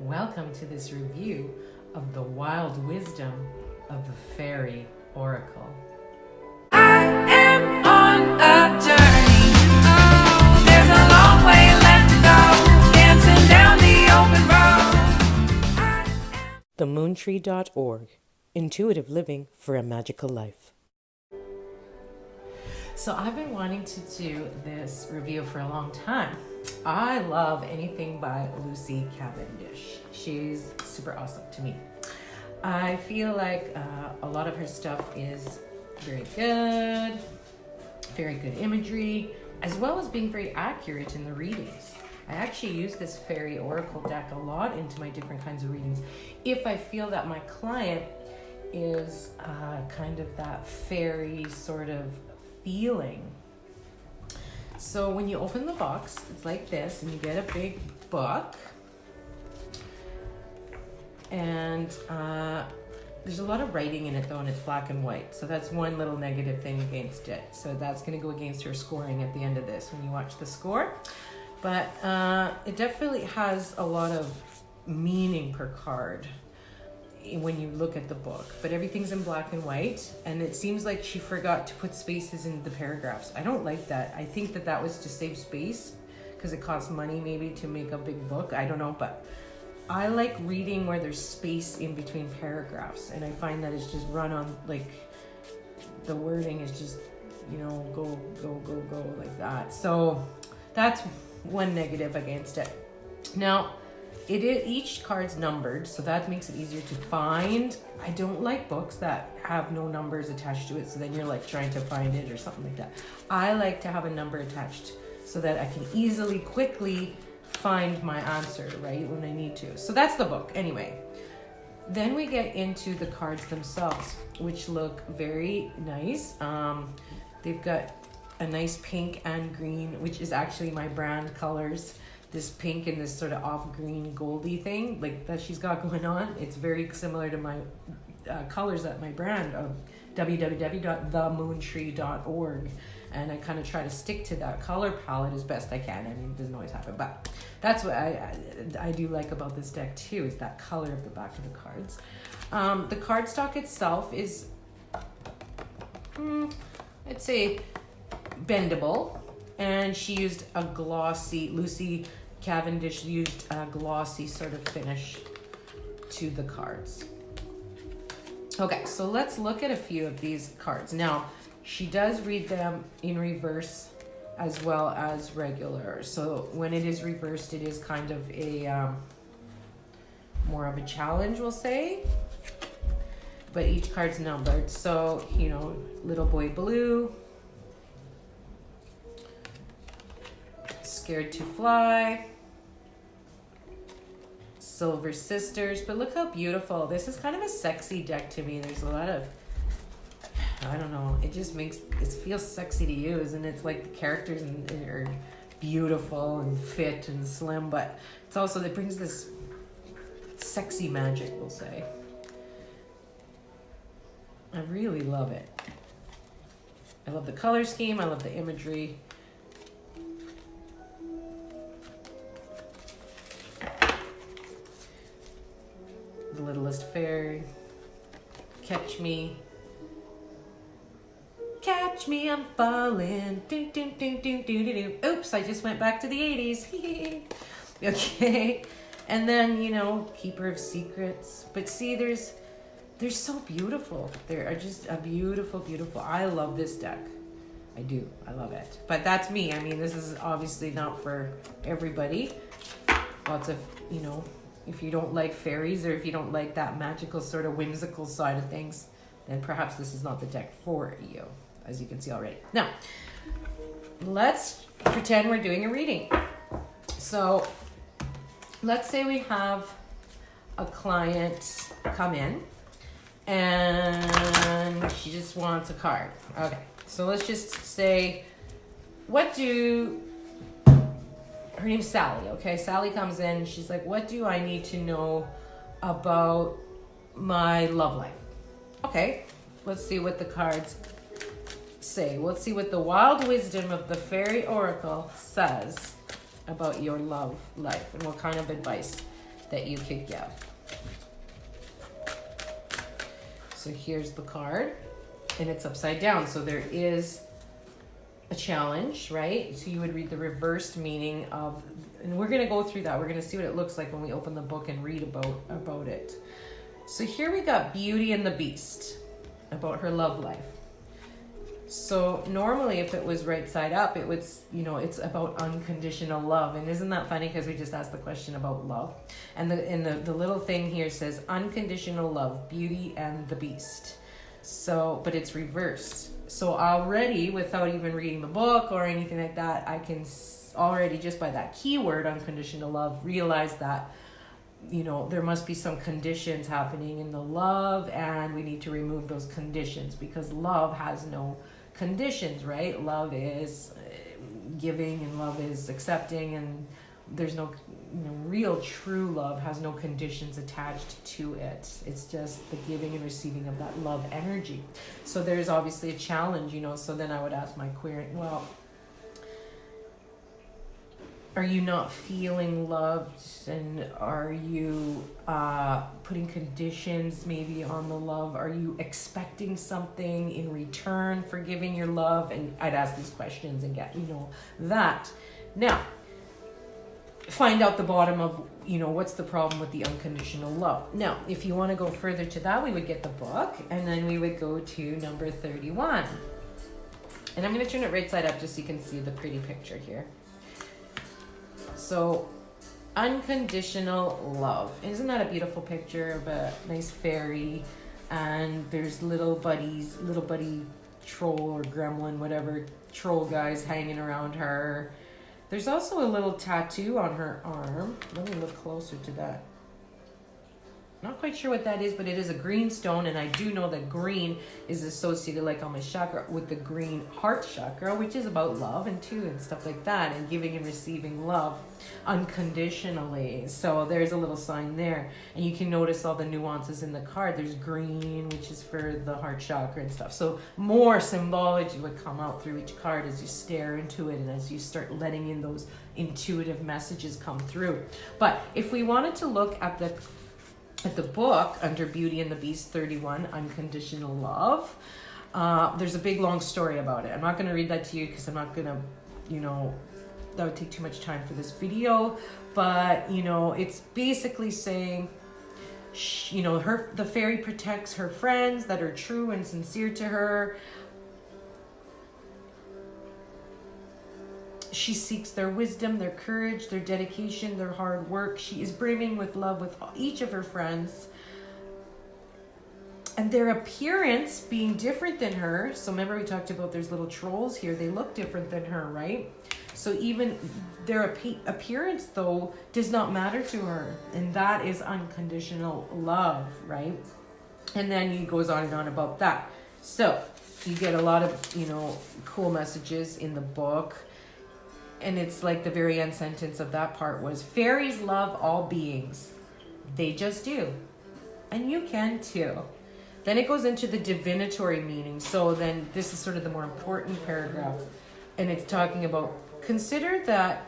Welcome to this review of the wild wisdom of the Faery Oracle. I am on a journey. Oh, there's a long way left to go, dancing down the open road. themoontree.org. Intuitive living for a magical life. So I've been wanting to do this review for a long time. I love anything by Lucy Cavendish. She's super awesome to me. I feel like a lot of her stuff is very good imagery, as well as being very accurate in the readings. I actually use this Faery Oracle deck a lot into my different kinds of readings. If I feel that my client is kind of that fairy sort of feeling. So when you open the box, it's like this, and you get a big book. And there's a lot of writing in it though, and it's black and white. So that's one little negative thing against it. So that's gonna go against her scoring at the end of this when you watch the score. But it definitely has a lot of meaning per card when you look at the book, but everything's in black and white, and it seems like she forgot to put spaces in the paragraphs. I don't like that. I think that was to save space because it costs money maybe to make a big book. I don't know, but I like reading where there's space in between paragraphs, and I find that it's just run on, like, the wording is just, you know, go like that. So that's one negative against it. Now, each card's numbered, so that makes it easier to find. I don't like books that have no numbers attached to it, so then you're like trying to find it or something like that. I like to have a number attached so that I can easily, quickly find my answer, right, when I need to. So that's the book, anyway. Then we get into the cards themselves, which look very nice. They've got a nice pink and green, which is actually my brand colors. This pink and this sort of off green goldy thing like that she's got going on. It's very similar to my colors at my brand of www.themoontree.org, and I kind of try to stick to that color palette as best I can. I mean, it doesn't always happen, but that's what I do like about this deck too, is that color of the back of the cards. The cardstock itself is I'd say bendable, and she used a glossy, Lucy Cavendish used a glossy sort of finish to the cards. Okay, so let's look at a few of these cards. Now, she does read them in reverse as well as regular. So when it is reversed, it is kind of a more of a challenge, we'll say. But each card's numbered. So, you know, Little Boy Blue, Scared to Fly, Silver Sisters. But look how beautiful. This is kind of a sexy deck to me. There's a lot of, I don't know, it just makes it feels sexy to use, and it's like the characters are beautiful and fit and slim, but it's also, it brings this sexy magic, we'll say. I really love it. I love the color scheme. I love the imagery. The Littlest Fairy, Catch Me, I'm falling. Doo, doo, doo, doo, doo, doo, doo. Oops, I just went back to the 80s. Okay, and then, you know, Keeper of Secrets. But see, they're so beautiful. They're just a beautiful. I love this deck. I do. I love it. But that's me. I mean, this is obviously not for everybody. Lots of, you know, if you don't like fairies, or if you don't like that magical sort of whimsical side of things, then perhaps this is not the deck for you, as you can see already. Now, let's pretend we're doing a reading. So let's say we have a client come in and she just wants a card. Okay, so let's just say, her name's Sally, okay? Sally comes in, she's like, what do I need to know about my love life? Okay, let's see what the cards say. Let's see what the wild wisdom of the Faery Oracle says about your love life and what kind of advice that you could give. So here's the card, and it's upside down. So there is a challenge, right? So you would read the reversed meaning of, and we're going to go through that. We're going to see what it looks like when we open the book and read about it. So here we got Beauty and the Beast, about her love life. So normally if it was right side up, it would, you know, it's about unconditional love. And isn't that funny? Because we just asked the question about love. And the little thing here says unconditional love, Beauty and the Beast. So, but it's reversed. So already, without even reading the book or anything like that, I can already, just by that keyword, unconditional love, realize that, you know, there must be some conditions happening in the love, and we need to remove those conditions, because love has no conditions, right? Love is giving, and love is accepting, and there's no, you know, real true love has no conditions attached to it. It's just the giving and receiving of that love energy. So there's obviously a challenge, you know. So then I would ask my query, well, are you not feeling loved, and are you putting conditions maybe on the love? Are you expecting something in return for giving your love? And I'd ask these questions and get, you know, that. Now, find out the bottom of, you know, what's the problem with the unconditional love. Now, if you want to go further to that, we would get the book, and then we would go to number 31. And I'm going to turn it right side up just so you can see the pretty picture here. So, unconditional love. Isn't that a beautiful picture of a nice fairy? And there's little buddy troll or gremlin, whatever, troll guys hanging around her. There's also a little tattoo on her arm. Let me look closer to that. Not quite sure what that is, but it is a green stone, and I do know that green is associated, like on my chakra, with the green heart chakra, which is about love and stuff like that, and giving and receiving love unconditionally. So there's a little sign there, and you can notice all the nuances in the card. There's green, which is for the heart chakra and stuff. So more symbology would come out through each card as you stare into it, and as you start letting in those intuitive messages come through. But if we wanted to look at the book under Beauty and the Beast 31, Unconditional Love, there's a big long story about it. I'm not going to read that to you because I'm not going to, you know, that would take too much time for this video. But, you know, it's basically saying, you know, the fairy protects her friends that are true and sincere to her. She seeks their wisdom, their courage, their dedication, their hard work. She is brimming with love with each of her friends. And their appearance being different than her. So remember we talked about there's little trolls here. They look different than her, right? So even their appearance, though, does not matter to her. And that is unconditional love, right? And then he goes on and on about that. So you get a lot of, you know, cool messages in the book. And it's like the very end sentence of that part was, fairies love all beings. They just do. And you can too. Then it goes into the divinatory meaning. So then this is sort of the more important paragraph. And it's talking about, consider that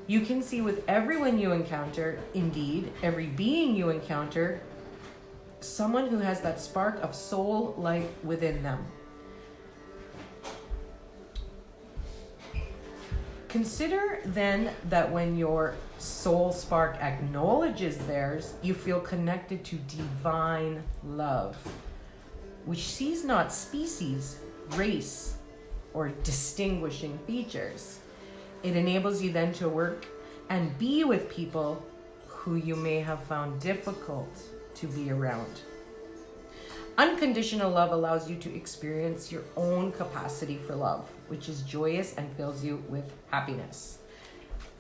you can see with everyone you encounter, indeed, every being you encounter, someone who has that spark of soul life within them. Consider then that when your soul spark acknowledges theirs, you feel connected to divine love, which sees not species, race, or distinguishing features. It enables you then to work and be with people who you may have found difficult to be around. Unconditional love allows you to experience your own capacity for love, which is joyous and fills you with happiness.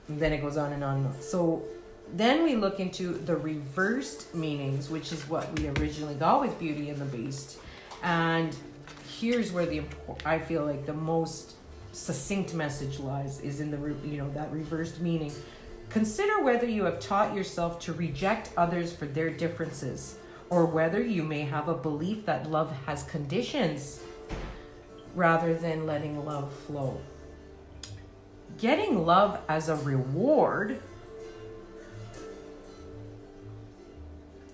And then it goes on and on and on. So then we look into the reversed meanings, which is what we originally got with Beauty and the Beast. And here's where I feel like the most succinct message lies, is in the, you know, that reversed meaning. Consider whether you have taught yourself to reject others for their differences, or whether you may have a belief that love has conditions rather than letting love flow. Getting love as a reward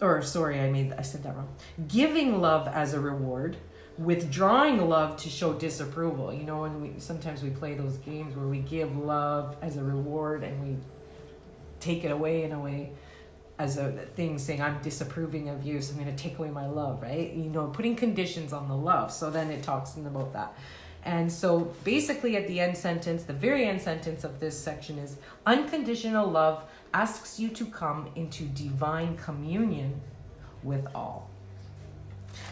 or sorry, I said that wrong. Giving love as a reward, withdrawing love to show disapproval. You know, when sometimes we play those games where we give love as a reward and we take it away in a way as a thing, saying I'm disapproving of you, so I'm going to take away my love, right? You know, putting conditions on the love. So then it talks about that. And so basically at the end sentence, the very end sentence of this section is, unconditional love asks you to come into divine communion with all.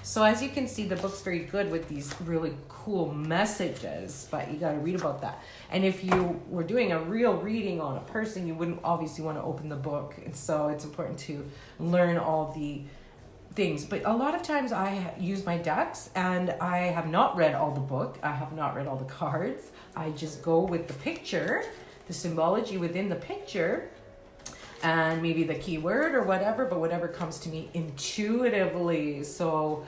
So as you can see, the book's very good with these really cool messages, but you got to read about that. And if you were doing a real reading on a person, you wouldn't obviously want to open the book. And so it's important to learn all the things. But a lot of times I use my decks, and I have not read all the book. I have not read all the cards. I just go with the picture, the symbology within the picture, and maybe the keyword or whatever, but whatever comes to me intuitively. So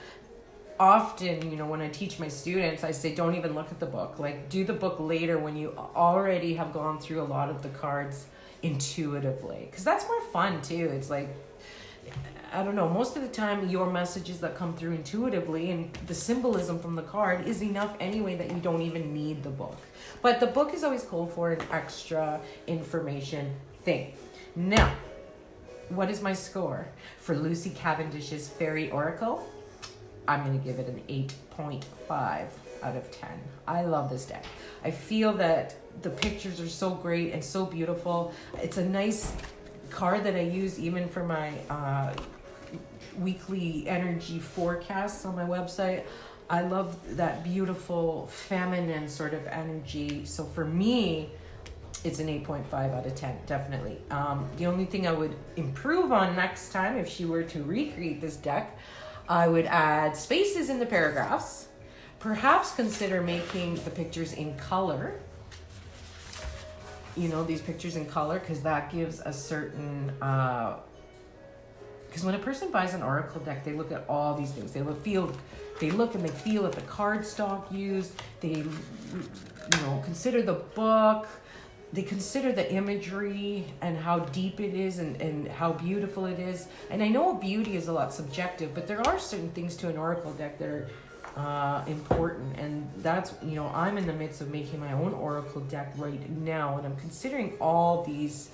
often, you know, when I teach my students, I say, don't even look at the book. Like, do the book later when you already have gone through a lot of the cards intuitively. Because that's more fun too. It's like, I don't know, most of the time your messages that come through intuitively and the symbolism from the card is enough anyway that you don't even need the book. But the book is always cool for an extra information thing. Now, what is my score for Lucy Cavendish's Faery Oracle? I'm going to give it an 8.5 out of 10. I love this deck. I feel that the pictures are so great and so beautiful. It's a nice card that I use even for my weekly energy forecasts on my website. I love that beautiful feminine sort of energy. So for me, it's an 8.5 out of 10, definitely. The only thing I would improve on next time, if she were to recreate this deck, I would add spaces in the paragraphs. Perhaps consider making the pictures in color. You know, these pictures in color, because that gives a certain... Because when a person buys an oracle deck, they look at all these things. They look and they feel at the cardstock used. They, consider the book. They consider the imagery and how deep it is and how beautiful it is. And I know beauty is a lot subjective, but there are certain things to an oracle deck that are important. And that's, I'm in the midst of making my own oracle deck right now, and I'm considering all these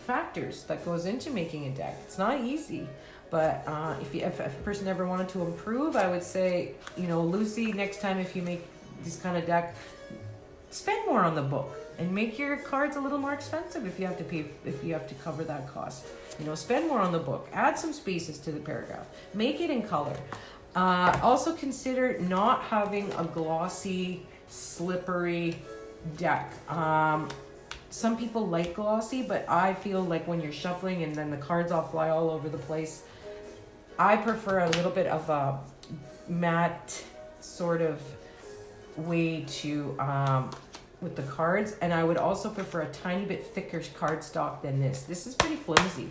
factors that goes into making a deck. It's not easy, but if a person ever wanted to improve, I would say, Lucy, next time if you make this kind of deck, spend more on the book and make your cards a little more expensive if you have to cover that cost. Spend more on the book. Add some spaces to the paragraph. Make it in color. Also consider not having a glossy, slippery deck. Some people like glossy, but I feel like when you're shuffling and then the cards all fly all over the place, I prefer a little bit of a matte sort of way to with the cards, and I would also prefer a tiny bit thicker cardstock than this. This is pretty flimsy.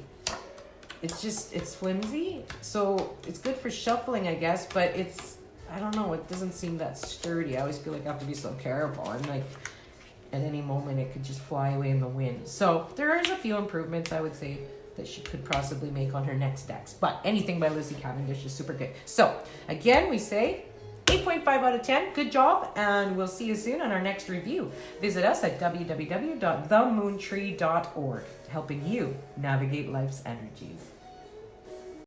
It's flimsy, so it's good for shuffling, I guess, but I don't know, it doesn't seem that sturdy. I always feel like I have to be so careful, and like at any moment it could just fly away in the wind. So there is a few improvements I would say that she could possibly make on her next decks, but anything by Lucy Cavendish is super good. So again, we say 8.5 out of 10. Good job, and we'll see you soon on our next review. Visit us at www.themoontree.org, helping you navigate life's energies.